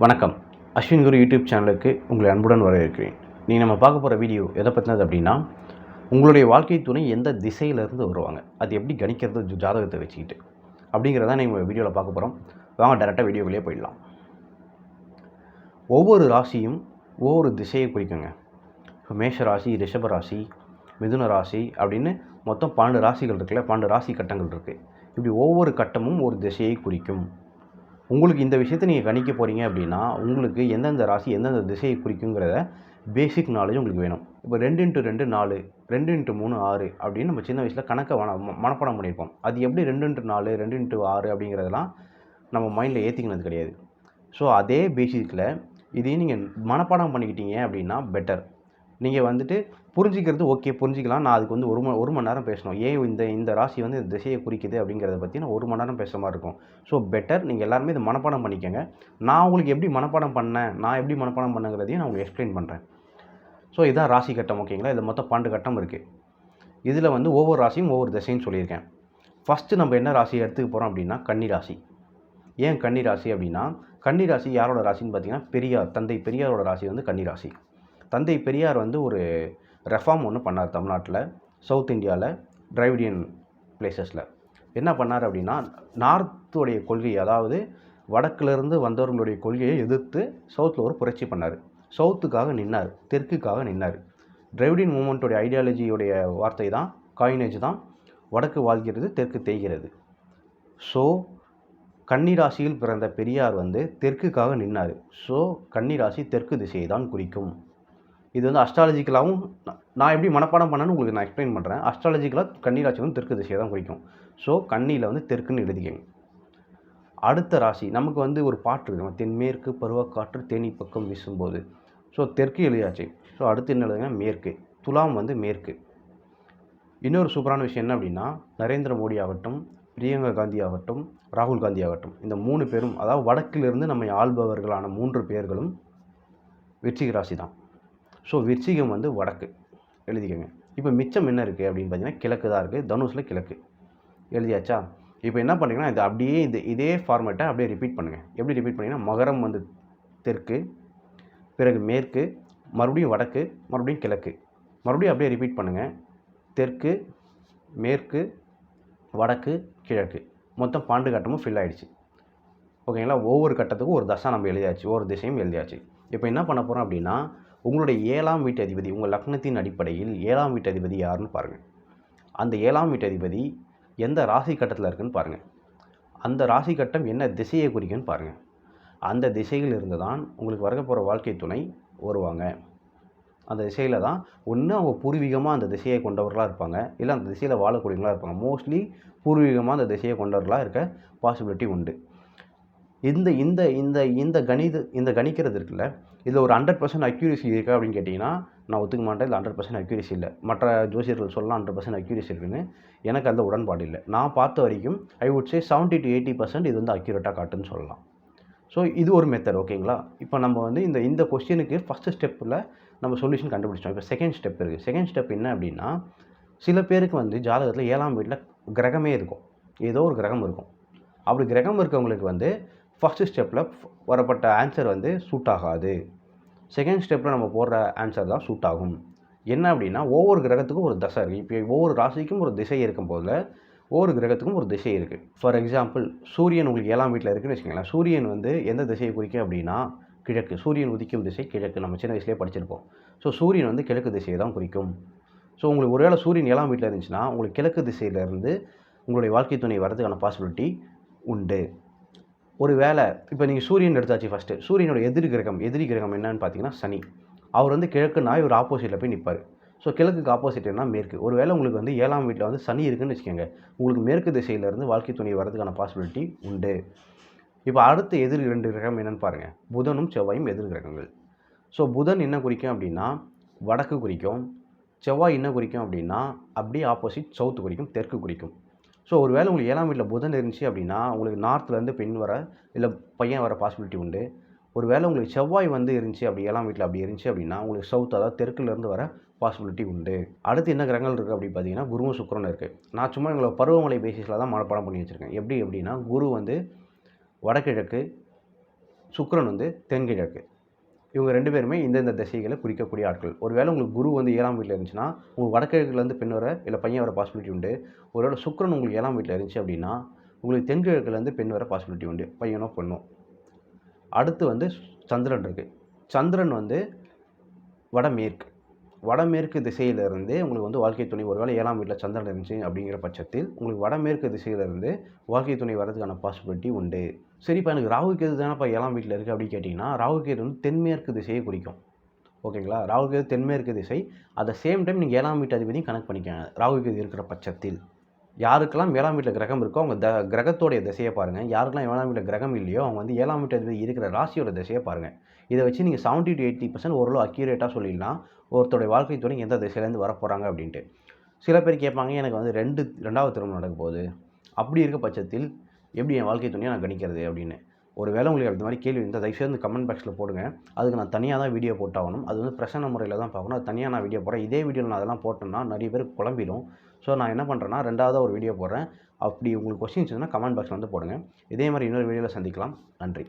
வணக்கம். அஸ்வின் குரு யூடியூப் சேனலுக்கு உங்களை அன்புடன் வரவேற்கிறேன். நம்ம பார்க்க போகிற வீடியோ எதை பற்றினது அப்படின்னா, உங்களுடைய வாழ்க்கை துணை எந்த திசையிலேருந்து வருவாங்க, அது எப்படி கணிக்கிறது ஜாதகத்தை வச்சுக்கிட்டு அப்படிங்கிறத நம்ம வீடியோவில் பார்க்க போகிறோம். வாங்க டேரெக்டாக வீடியோக்குள்ளேயே போயிடலாம். ஒவ்வொரு ராசியும் ஒவ்வொரு திசையை குறிக்குங்க. இப்போ மேஷ ராசி, ரிஷப ராசி, மிதுன ராசி அப்படின்னு மொத்தம் 12 ராசிகள் இருக்குல்ல, 12 ராசி கட்டங்கள் இருக்குது. இப்படி ஒவ்வொரு கட்டமும் ஒரு திசையை குறிக்கும். உங்களுக்கு இந்த விஷயத்தை நீங்கள் கணிக்க போகிறீங்க அப்படின்னா, உங்களுக்கு எந்தெந்த ராசி எந்தெந்த திசையை குறிக்குங்கிறத பேசிக் நாலேஜ் உங்களுக்கு வேணும். இப்போ 2x2 4, 2x3 6 அப்படின்னு நம்ம சின்ன வயசில் கணக்கை மனப்பாடம் பண்ணியிருப்போம். அது எப்படி 2x4, 2x6 அப்படிங்கிறதெல்லாம் நம்ம மைண்டில் ஏற்றிக்கினது கிடையாது. ஸோ அதே பேசிக்கில் இதையும் நீங்கள் மனப்பாடம் பண்ணிக்கிட்டீங்க அப்படின்னா பெட்டர். நீங்கள் வந்துட்டு புரிஞ்சிக்கிறது ஓகே, புரிஞ்சிக்கலாம். நான் அதுக்கு வந்து ஒரு மணி நேரம் பேசணும். ஏன் இந்த ராசி வந்து இந்த திசையை குறிக்குது அப்படிங்கிறத பற்றி நான் 1 மணி நேரம் பேசுகிற மாதிரி இருக்கும். ஸோ பெட்டர் நீங்கள் எல்லாருமே இதை மனப்பாடம் பண்ணிக்கோங்க. நான் உங்களுக்கு எப்படி மனப்பாடம் பண்ணேங்கிறதையும் நான் உங்களுக்கு எக்ஸ்பிளைன் பண்ணுறேன். ஸோ இதுதான் ராசி கட்டம், ஓகேங்களா? இதில் மொத்தம் 12 கட்டம் இருக்குது. இதில் வந்து ஒவ்வொரு ராசியும் ஒவ்வொரு திசைன்னு சொல்லியிருக்கேன். ஃபஸ்ட்டு நம்ம என்ன ராசி எடுத்துக்க போகிறோம் அப்படின்னா கன்னி ராசி. ஏன் கன்னி ராசி அப்படின்னா, கன்னி ராசி யாரோட ராசின்னு பார்த்தீங்கன்னா தந்தை பெரியாரோட ராசி வந்து கன்னி ராசி. தந்தை பெரியார் வந்து ஒரு ரெஃபார்ம் ஒன்று பண்ணார் தமிழ்நாட்டில், சவுத் இந்தியாவில், டிராவிடியன் பிளேசஸில். என்ன பண்ணார் அப்படின்னா, நார்த்துடைய கொள்கை, அதாவது வடக்கிலிருந்து வந்தவர்களுடைய கொள்கையை எதிர்த்து சவுத்தில் ஒரு புரட்சி பண்ணார். சவுத்துக்காக நின்னார், தெற்குக்காக நின்னார். டிராவிடியன் மூமெண்ட்டோடைய ஐடியாலஜியோடைய வார்த்தை தான், காயினேஜ் தான், வடக்கு வாழ்கிறது தெற்கு தேய்கிறது. ஸோ கன்னிராசியில் பிறந்த பெரியார் வந்து தெற்குக்காக நின்னார். ஸோ கன்னிராசி தெற்கு திசையை தான் குறிக்கும். இது வந்து அஸ்ட்ராலஜிக்கலாகவும் நான் எப்படி மனப்பாடம் பண்ணேன்னு உங்களுக்கு நான் எக்ஸ்பிளைன் பண்ணுறேன். அஸ்ட்ராலஜிக்கலாக கன்னி ராசி வந்து தெற்கு திசையை தான் குறிக்கும். ஸோ கன்னியில் வந்து தெற்குன்னு எழுதிக்கங்க. அடுத்த ராசி நமக்கு வந்து ஒரு பாட்டு இருக்குது, தென்மேற்கு பருவக்காற்று தேனி பக்கம் வீசும்போது. ஸோ தெற்கு எழுதியாச்சு. ஸோ அடுத்து என்ன எழுதுங்க, மேற்கு. துலாம் வந்து மேற்கு. இன்னொரு சூப்பரான விஷயம் என்ன அப்படின்னா, நரேந்திர மோடி ஆகட்டும், பிரியங்கா காந்தி ஆகட்டும், ராகுல் காந்தி ஆகட்டும், இந்த 3 பேரும், அதாவது வடக்கிலிருந்து நம்மை ஆள்பவர்களான 3 பேர்களும் விருச்சிக ராசி தான். ஸோ விருச்சிகம் வந்து வடக்கு எழுதிக்கோங்க. இப்போ மிச்சம் என்ன இருக்குது அப்படின்னு பார்த்தீங்கன்னா, கிழக்கு தான் இருக்குது. தனுஷில் கிழக்கு எழுதியாச்சா? இப்போ என்ன பண்ணுறீங்கன்னா, இது அப்படியே இதே ஃபார்மேட்டை அப்படியே ரிப்பீட் பண்ணுங்கள். எப்படி ரிப்பீட் பண்ணிங்கன்னா, மகரம் வந்து தெற்கு, பிறகு மேற்கு, மறுபடியும் வடக்கு, மறுபடியும் கிழக்கு, மறுபடியும் அப்படியே ரிப்பீட் பண்ணுங்கள். தெற்கு, மேற்கு, வடக்கு, கிழக்கு, மொத்தம் 12 கட்டமும் ஃபில் ஆகிடுச்சு. ஓகேங்களா? ஒவ்வொரு கட்டத்துக்கும் ஒரு தசை நம்ம எழுதியாச்சு, ஒவ்வொரு திசையும் எழுதியாச்சு. இப்போ என்ன பண்ண போகிறோம் அப்படின்னா, உங்களுடைய 7ஆம் வீட்டு அதிபதி, உங்கள் லக்னத்தின் அடிப்படையில் 7ஆம் வீட்டு அதிபதி யாருன்னு பாருங்கள். அந்த 7ஆம் வீட்டு அதிபதி எந்த ராசி கட்டத்தில் இருக்குதுன்னு பாருங்கள். அந்த ராசி கட்டம் என்ன திசையை குறிக்குன்னு பாருங்கள். அந்த திசையில் இருந்து தான் உங்களுக்கு வர போகிற வாழ்க்கை துணை வருவாங்க. அந்த திசையில் தான் ஒன்று அவங்க பூர்வீகமாக அந்த திசையை கொண்டவர்களாக இருப்பாங்க, இல்லை அந்த திசையில் வாழக்கூடியவங்களாக இருப்பாங்க. மோஸ்ட்லி பூர்வீகமாக அந்த திசையை கொண்டவர்களாக இருக்க பாசிபிலிட்டி உண்டு. இந்த இந்த இந்த இந்த கணிக்கிறது இருக்குல்ல, இதில் ஒரு 100% அக்யூரேசி இருக்கா அப்படின்னு கேட்டிங்கன்னா, நான் ஒத்துக்க மாட்டேன். இதில் 100% அக்யூரேசி இல்லை. மற்ற ஜோசியர்கள் சொல்லலாம் 100% அக்யூரேசி இருக்குன்னு. எனக்கு அந்த உடன்பாடு இல்லை. நான் பார்த்த வரைக்கும் ஐ வுட் சே 70 to 80% இது வந்து அக்யூரேட்டாக காட்டுன்னு சொல்லலாம். ஸோ இது ஒரு மெத்தட், ஓகேங்களா? இப்போ நம்ம வந்து இந்த கொஸ்டினுக்கு ஃபஸ்ட்டு ஸ்டெப்பில் நம்ம சொல்யூஷன் கண்டுபிடிச்சோம். இப்போ செகண்ட் ஸ்டெப் இருக்குது. செகண்ட் ஸ்டெப் என்ன அப்படின்னா, சில பேருக்கு வந்து ஜாதகத்தில் 7ஆம் வீட்டில் கிரகமே இருக்கும், ஏதோ ஒரு கிரகம் இருக்கும். அப்படி கிரகம் இருக்கவங்களுக்கு வந்து ஃபஸ்ட்டு ஸ்டெப்பில் வரப்பட்ட ஆன்சர் வந்து சூட் ஆகாது. செகண்ட் ஸ்டெப்பில் நம்ம போடுற ஆன்சர் தான் சூட் ஆகும். என்ன அப்படின்னா, ஒவ்வொரு கிரகத்துக்கும் ஒரு தசை இருக்குது. இப்போ ஒவ்வொரு ராசிக்கும் ஒரு திசை இருக்கும் போதில் ஒவ்வொரு கிரகத்துக்கும் ஒரு திசை இருக்குது. ஃபார் எக்ஸாம்பிள், சூரியன் உங்களுக்கு 7ஆம் வீட்டில் இருக்குதுன்னு வச்சுக்கோங்களேன். சூரியன் வந்து எந்த திசையை குறிக்கும் அப்படின்னா கிழக்கு. சூரியன் உதிக்கும் திசை கிழக்கு. நம்ம சின்ன வயசுலேயே படிச்சிருப்போம். ஸோ சூரியன் வந்து கிழக்கு திசையை தான் குறிக்கும். ஸோ உங்களுக்கு ஒருவேளை சூரியன் 7ஆம் வீட்டில் இருந்துச்சுன்னா, உங்களுக்கு கிழக்கு திசையிலேருந்து உங்களுடைய வாழ்க்கை துணை வரதுக்கான பாசிபிலிட்டி உண்டு. ஒரு வேளை இப்போ நீங்கள் சூரியன் எடுத்தாச்சு ஃபஸ்ட்டு. சூரியனோட எதிரி கிரகம் என்னன்னு பார்த்தீங்கன்னா சனி. அவர் வந்து கிழக்குன்னா இவர் ஆப்போசிட்டில் போய் நிற்பார். ஸோ கிழக்குக்கு ஆப்போசிட் என்ன, மேற்கு. ஒரு வேளை உங்களுக்கு வந்து 7ஆம் வீட்டில் வந்து சனி இருக்குதுன்னு வச்சுக்கோங்க, உங்களுக்கு மேற்கு திசையிலேருந்து வாழ்க்கை துணை வரதுக்கான பாசிபிலிட்டி உண்டு. இப்போ அடுத்த எதிர் 2 கிரகம் என்னென்னு பாருங்கள். புதனும் செவ்வாயும் எதிர் கிரகங்கள். ஸோ புதன் என்ன குறிக்கும் அப்படின்னா வடக்கு குறிக்கும். செவ்வாய் என்ன குறிக்கும் அப்படின்னா அப்படியே ஆப்போசிட் சவுத்து குறிக்கும், தெற்கு குறிக்கும். ஸோ ஒரு வேளை உங்களுக்கு 7ஆம் வீட்டில் புதன் இருந்துச்சு அப்படின்னா, உங்களுக்கு நார்த்துலேருந்து பெண் வர இல்லை பையன் வர பாசிபிலிட்டி உண்டு. ஒரு வேளை உங்களுக்கு செவ்வாய் வந்து இருந்துச்சு, அப்படி 7ஆம் வீட்டில் அப்படி இருந்துச்சு அப்படின்னா, உங்களுக்கு சவுத், அதாவது தெற்குலேருந்து வர பாசிபிலிட்டி உண்டு. அடுத்து என்ன கிரகங்கள் இருக்குது அப்படின்னு பார்த்தீங்கன்னா, குருவும் சுக்கிரனும் இருக்குது. நான் சும்மா எங்களை பருவமழை பேசிஸில் தான் மனப்பாடம் பண்ணி வச்சுருக்கேன். எப்படின்னா, குரு வந்து வடகிழக்கு, சுக்கிரன் வந்து தென்கிழக்கு. இவங்க 2 பேருமே இந்த திசைகளை குறிக்கக்கூடிய ஆட்கள். ஒருவேளை உங்களுக்கு குரு வந்து 7ஆம் வீட்ல இருந்துச்சுன்னா, உங்களுக்கு வடகிழக்குலேருந்து பெண் வர இல்ல பையன் வர பாசிபிலிட்டி உண்டு. ஒருவேளை சுக்கிரன் உங்களுக்கு 7ஆம் வீட்ல இருந்துச்சு அப்படின்னா, உங்களுக்கு தென்கிழக்குலேருந்து பெண் வர பாசிபிலிட்டி உண்டு. பையனோ, பெண்ணோ. அடுத்து வந்து சந்திரன் இருக்கு. சந்திரன் வந்து வடமேற்கு. வடமேற்கு திசையிலிருந்து உங்களுக்கு வந்து வாழ்க்கை துணை ஒருவேளை 7ஆம் வீட்ல சந்திரன் இருந்துச்சு அப்படிங்கிற பட்சத்தில், உங்களுக்கு வடமேற்கு திசையிலிருந்து வாழ்க்கை துணை வரதுக்கான பாசிபிலிட்டி உண்டு. சரிப்பா எனக்கு ராகு கேது தானப்பா 7ஆம் வீட்ல இருக்கு அப்படின்னு கேட்டிங்கன்னா, ராகு கேது வந்து தென்மேற்கு திசையை குறிக்கும். ஓகேங்களா? ராகு கேது தென்மேற்கு திசை. அட் த சேம் டைம் நீங்க 7ஆம் வீட்டு அதிபதியும் கனெக்ட் பண்ணிக்கங்க. ராகு கேது இருக்கிற பட்சத்தில். யாருக்கெல்லாம் 7ஆம் வீட்ல கிரகம் இருக்கோ, அவங்க கிரகத்தோடைய திசைய பாருங்க. யாருக்கெல்லாம் 7ஆம் வீட்ல கிரகம் இல்லையோ, அவங்க வந்து 7ஆம் வீட்டு அதிபதி இருக்கிற ராசியோட திசைய பாருங்க. இத வச்சு நீங்க 70 to 80% ஓரளவு அக்யூரேட்டா சொல்லிடலாம். ஒருத்தருடைய வாழ்க்கை துணை எந்த திசையிலேருந்து வரப்போறாங்க அப்படின்ட்டு. சில பேர் கேட்பாங்க, எனக்கு வந்து 2வது திருமணம் நடக்க போகுது. அப்படி இருக்க பட்சத்தில் எப்படி என் வாழ்க்கை துணையை நான் கணிக்கிறது அப்படின்னு. ஒரு வேளை உங்களுக்கு அந்த மாதிரி கேள்வி இருந்தால் தயவுசெய்து கமெண்ட் பாக்ஸில் போடுங்க. அதுக்கு நான் தனியாக தான் வீடியோ போட்டாகணும். அது வந்து பிரசன்ன முறையில் தான் பார்க்கணும். அது தனியாக நான் வீடியோ போடுறேன். இதே வீடியோவில் நான் அதெல்லாம் போட்டேன்னா நிறைய பேருக்கு குழம்பிடும். ஸோ நான் என்ன பண்ணுறேன்னா 2வதா ஒரு வீடியோ போடுறேன். அப்படி உங்களுக்கு கொஸ்டின்ஸ் இருந்துச்சுன்னா கமெண்ட் பாக்ஸில் வந்து போடுங்க. இதே மாதிரி இன்னொரு வீடியோவில் சந்திக்கலாம். நன்றி.